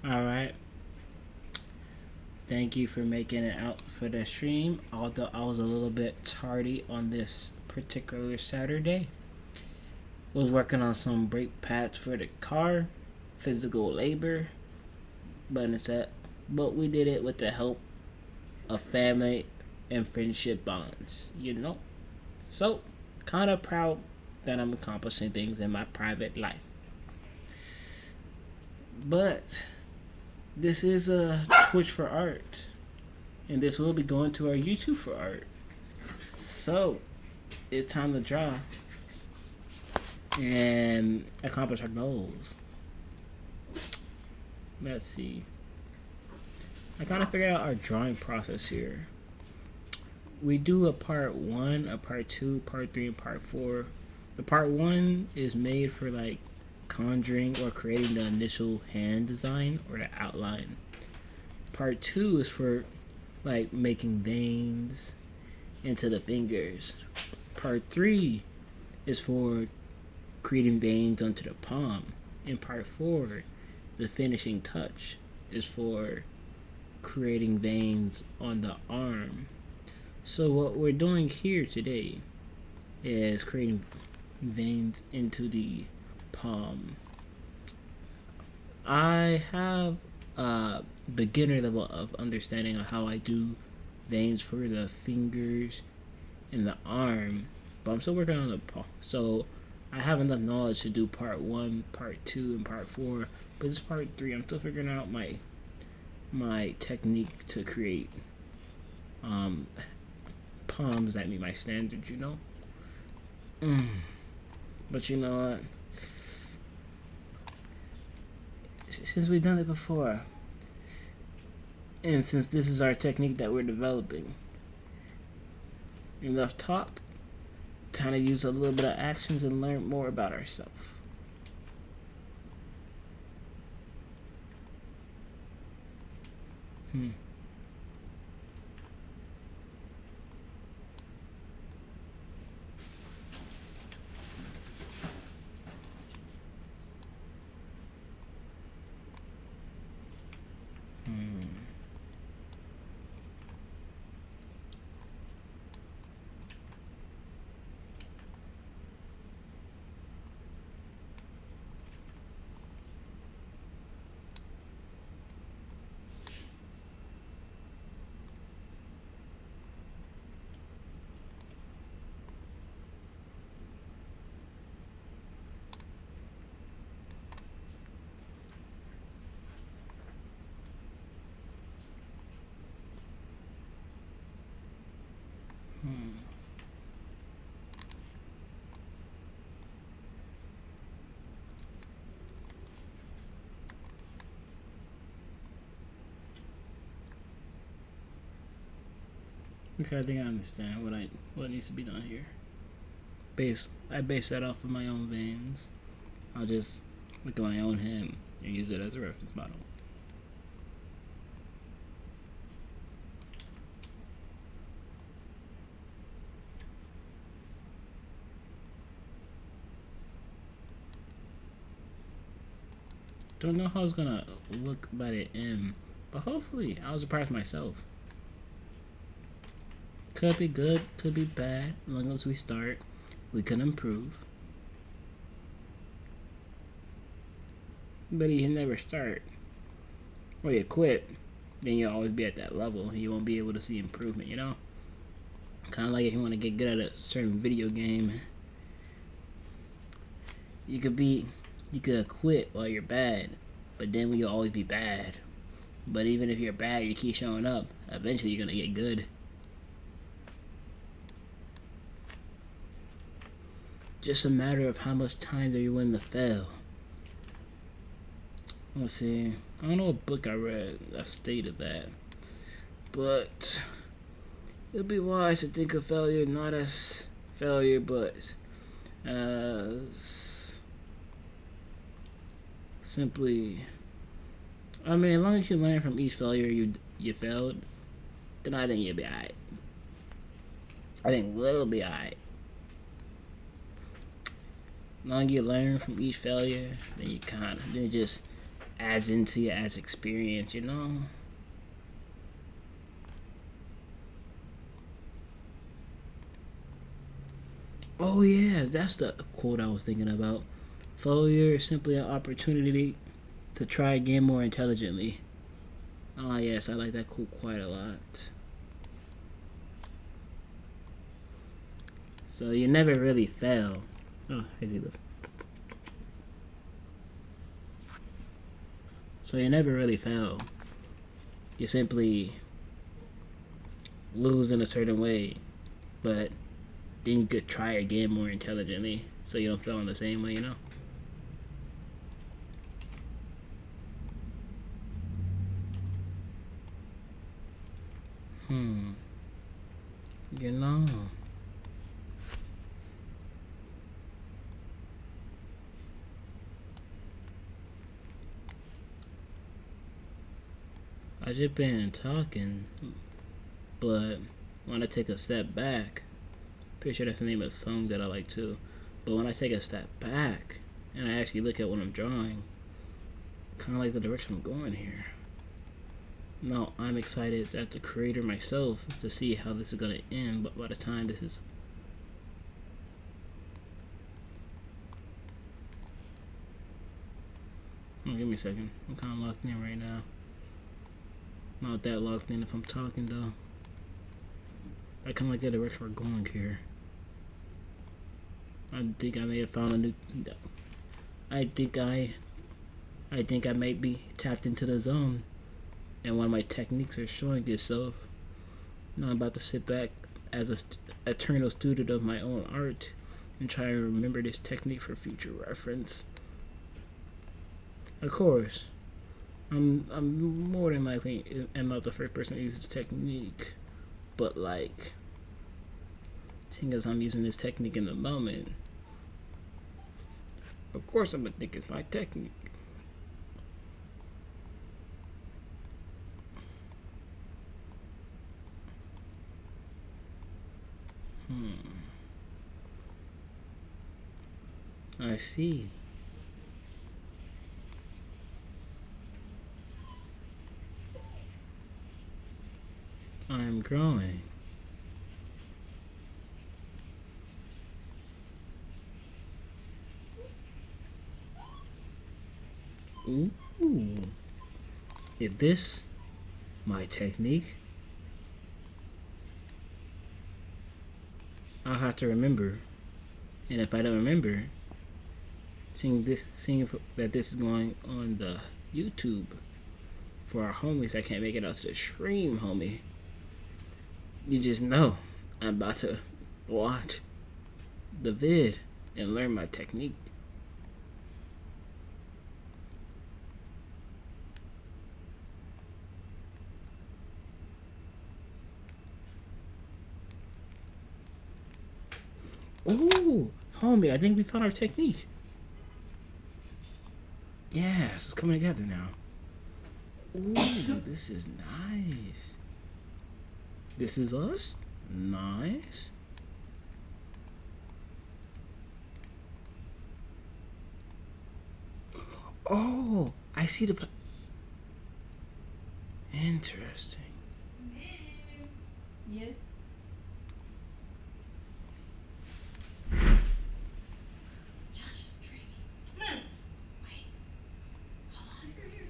All right. Thank you for making it out for the stream. Although I was a little bit tardy on this particular Saturday, was working on some brake pads for the car, physical labor, but instead, but we did it with the help of family and friendship bonds. So kind of proud that I'm accomplishing things in my private life. But this is a Twitch for art, and this will be going to our YouTube for art. So it's time to draw and accomplish our goals. Let's see. I kind of figured out our drawing process here. We do a part 1, a part 2, part 3, and part 4. The part 1 is made for like conjuring or creating the initial hand design or the outline. Part 2 is for like making veins into the fingers. Part 3 is for creating veins onto the palm. And part 4, the finishing touch, is for creating veins on the arm. So what we're doing here today is creating veins into the palm. I have a beginner level of understanding of how I do veins for the fingers and the arm, but I'm still working on the palm. So I have enough knowledge to do part 1, part 2, and part 4, but this is part 3. I'm still figuring out my technique to create palms that meet my standards, But you know what? Since we've done it before, and since this is our technique that we're developing, enough talk, time to use a little bit of actions and learn more about ourselves. Hmm. Okay, I think I understand what needs to be done here. I base that off of my own veins. I'll just look at my own hand and use it as a reference model. Don't know how it's gonna look by the end, but hopefully I'll surprise myself. Could be good, could be bad. As long as we start, we can improve. But you never start, or you quit, then you'll always be at that level. You won't be able to see improvement, Kind of like if you want to get good at a certain video game, you could quit while you're bad, but then you'll always be bad. But even if you're bad, you keep showing up, eventually you're gonna get good. Just a matter of how much time are you willing to fail. Let's see. I don't know what book I read that stated that, but it'll be wise to think of failure not as failure, but as simply. I mean, as long as you learn from each failure you failed, then I think you'll be alright. I think we'll be alright. As long as you learn from each failure, then you just adds into you as experience, you know? Oh yeah, that's the quote I was thinking about. Failure is simply an opportunity to try again more intelligently. Oh yes, I like that quote quite a lot. So you never really fail. Oh, here's he. So you never really fail. You simply lose in a certain way, but then you could try again more intelligently, so you don't fail in the same way, you know. Hmm. You know. I just been talking, but when I take a step back, pretty sure that's the name of a song that I like too. But when I take a step back and I actually look at what I'm drawing, kind of like the direction I'm going here. Now I'm excited as the creator myself to see how this is gonna end. But by the time this is, give me a second. I'm kind of locked in right now. Not that locked in if I'm talking though. I kind of like the direction we're going here. I think I may have found a new. I think I might be tapped into the zone, and one of my techniques are showing itself. Now I'm about to sit back as a eternal student of my own art and try to remember this technique for future reference. Of course, I'm more than likely am not the first person to use this technique, but like, seeing as I'm using this technique in the moment, of course I'm gonna think it's my technique. I see. I'm growing. Ooh. Is this my technique? I'll have to remember. And if I don't remember, seeing that this is going on the YouTube for our homies that can't make it out to the stream, homie, you just know I'm about to watch the vid and learn my technique. Ooh, homie, I think we found our technique. Yes, it's coming together now. Ooh, this is nice. This is us? Nice. Oh, I see the. Interesting. Yes. Josh is dreaming. Come on. Wait. Hold on. Here.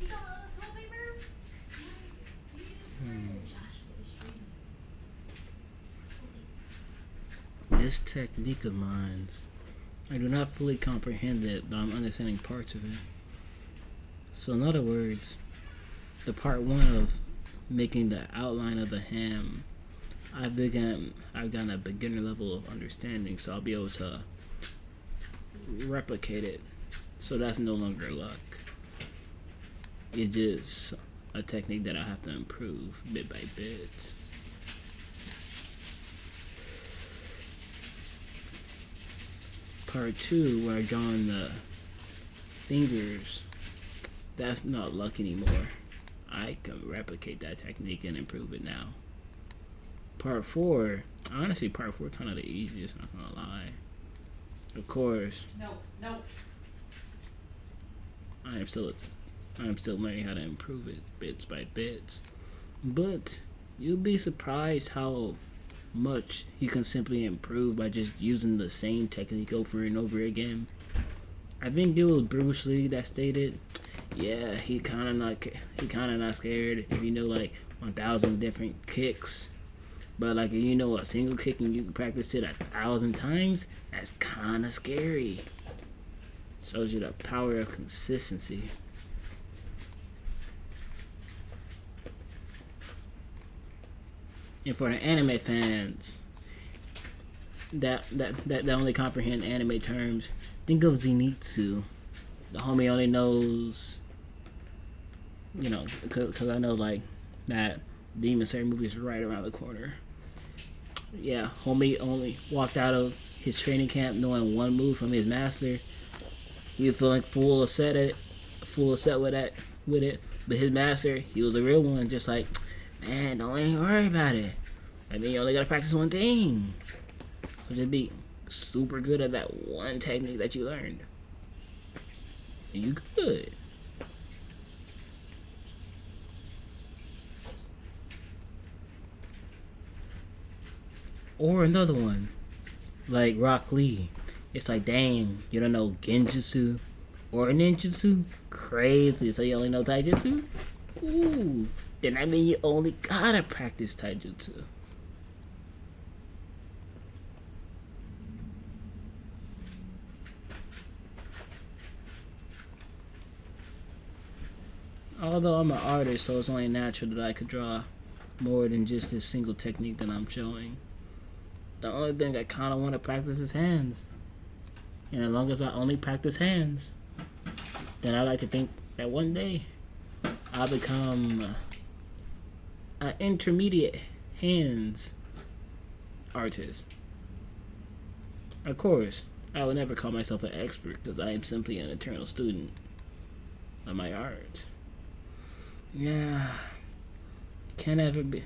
You got all the toilet paper? Josh is dreaming. This technique of mine, I do not fully comprehend it, but I'm understanding parts of it. So, in other words, the part one of making the outline of the ham, I've gotten a beginner level of understanding, so I'll be able to replicate it. So that's no longer luck. It's just a technique that I have to improve bit by bit. Part two, where I draw on the fingers, that's not luck anymore. I can replicate that technique and improve it now. Part 4. Honestly, part 4 kind of the easiest, not gonna lie. Of course. No, no. I am still learning how to improve it bits by bits. But you'll be surprised how much you can simply improve by just using the same technique over and over again. I think it was Bruce Lee that stated, yeah, he kind of not scared if you know like 1,000 different kicks. But like if you know a single kick and you can practice it 1,000 times, that's kind of scary. Shows you the power of consistency. And for the anime fans that only comprehend anime terms, think of Zenitsu. The homie only knows, because I know like that Demon Slayer movie is right around the corner. Yeah, homie only walked out of his training camp knowing one move from his master. He was feeling full upset with it. But his master, he was a real one, just like, man, don't even worry about it. I mean, you only gotta practice one thing. So just be super good at that one technique that you learned. And you good. Or another one, like Rock Lee. It's like, dang, you don't know Genjutsu or Ninjutsu? Crazy. So you only know Taijutsu? Ooh, then that means you only gotta practice Taijutsu. Although I'm an artist, so it's only natural that I could draw more than just this single technique that I'm showing. The only thing I kind of want to practice is hands. And as long as I only practice hands, then I like to think that one day I'll become an intermediate hands artist. Of course, I will never call myself an expert because I am simply an eternal student of my art. Yeah, can't ever be.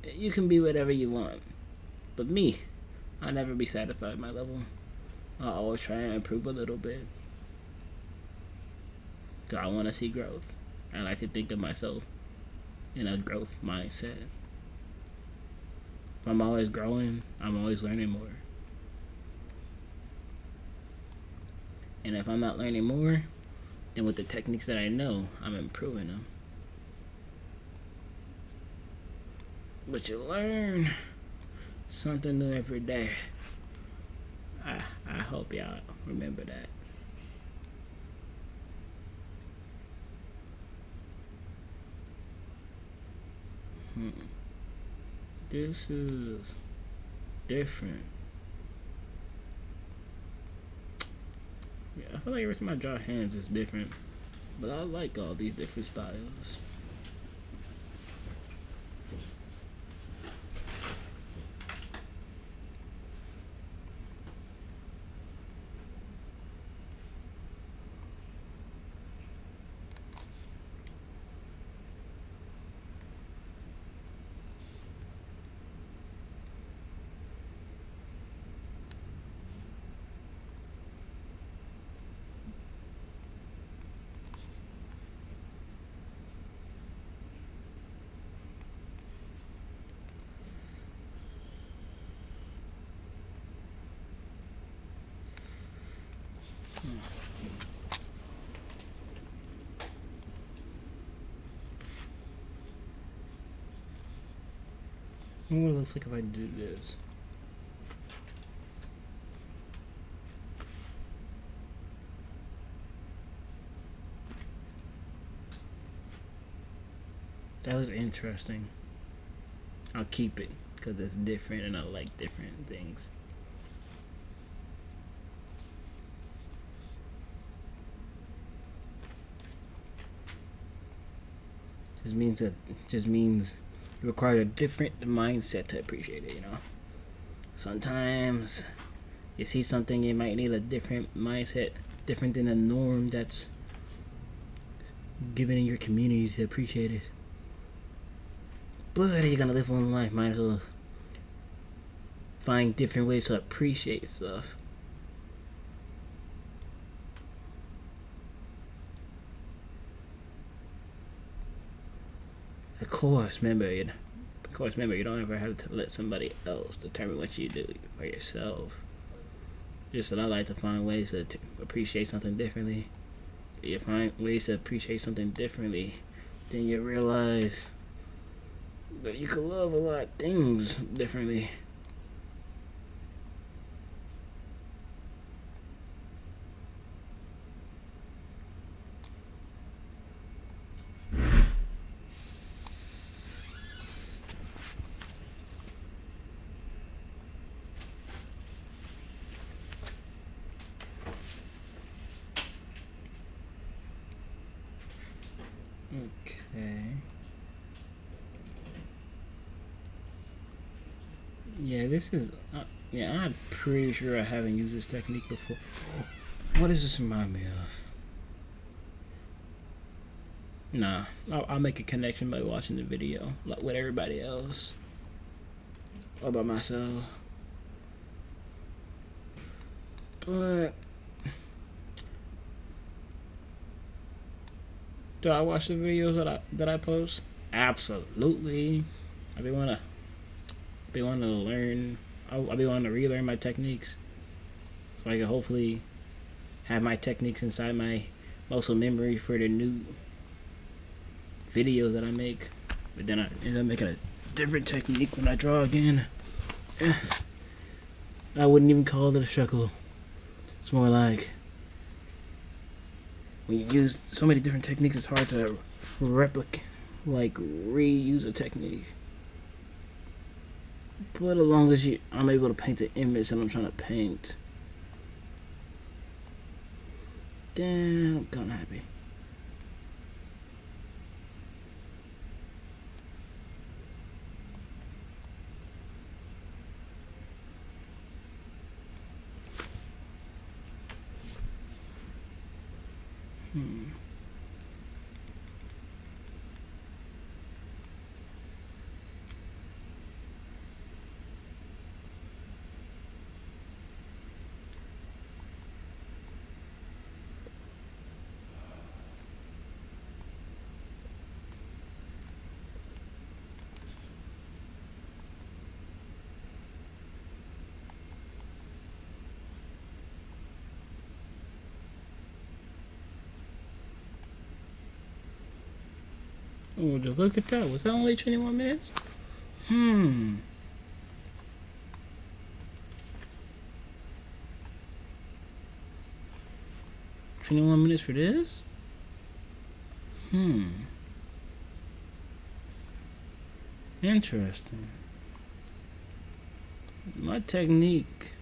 You can be whatever you want, but me, I'll never be satisfied with my level. I'll always try and improve a little bit. Cause I want to see growth. I like to think of myself in a growth mindset. If I'm always growing, I'm always learning more. And if I'm not learning more, then with the techniques that I know, I'm improving them. But you learn something new every day. I hope y'all remember that. This is different. Yeah, I feel like every time I draw hands it's different. But I like all these different styles. I wonder what it looks like if I do this. That was interesting. I'll keep it because it's different and I like different things. Just means you require a different mindset to appreciate it, Sometimes you see something, you might need a different mindset, different than the norm that's given in your community to appreciate it. But you're gonna live one life, might as well find different ways to appreciate stuff. Of course, remember, you don't ever have to let somebody else determine what you do for yourself. Just that I like to find ways to appreciate something differently. You find ways to appreciate something differently, then you realize that you can love a lot of things differently. Okay. Yeah, this is. Yeah, I'm pretty sure I haven't used this technique before. What does this remind me of? Nah, I'll make a connection by watching the video, like with everybody else, or by myself. But do I watch the videos that I post? Absolutely. I be wanting to learn. I be wanting to relearn my techniques, so I can hopefully have my techniques inside my muscle memory for the new videos that I make. But then I end up making a different technique when I draw again. I wouldn't even call it a struggle. It's more like when you use so many different techniques, it's hard to reuse a technique. But as long as I'm able to paint the image that I'm trying to paint, then I'm kind of happy. Oh, just look at that. Was that only 21 minutes? 21 minutes for this? Interesting. My technique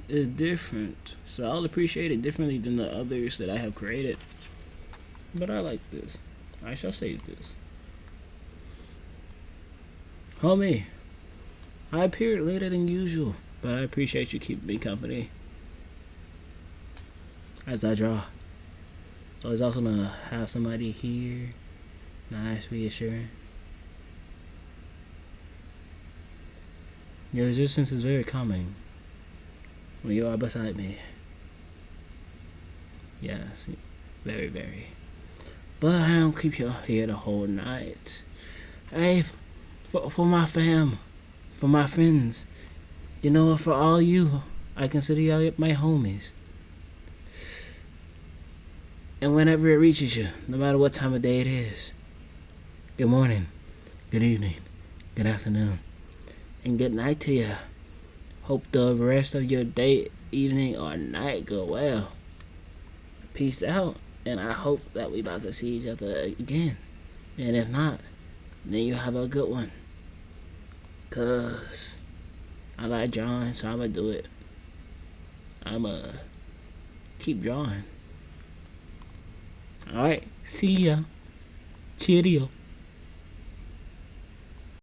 is different, so I'll appreciate it differently than the others that I have created. But I like this. I shall save this. Homie, I appeared later than usual, but I appreciate you keeping me company as I draw. So it's awesome to have somebody here. Nice, reassuring. Your existence is very calming when you are beside me. Yes, very, very. But I don't keep you here the whole night. Hey, for my fam, for my friends, you know, for all you, I consider y'all my homies. And whenever it reaches you, no matter what time of day it is, good morning, good evening, good afternoon, and good night to you. Hope the rest of your day, evening, or night go well. Peace out. And I hope that we about to see each other again. And if not, then you have a good one. Cause I like drawing, so I'ma do it. I'ma keep drawing. Alright, see ya. Cheerio.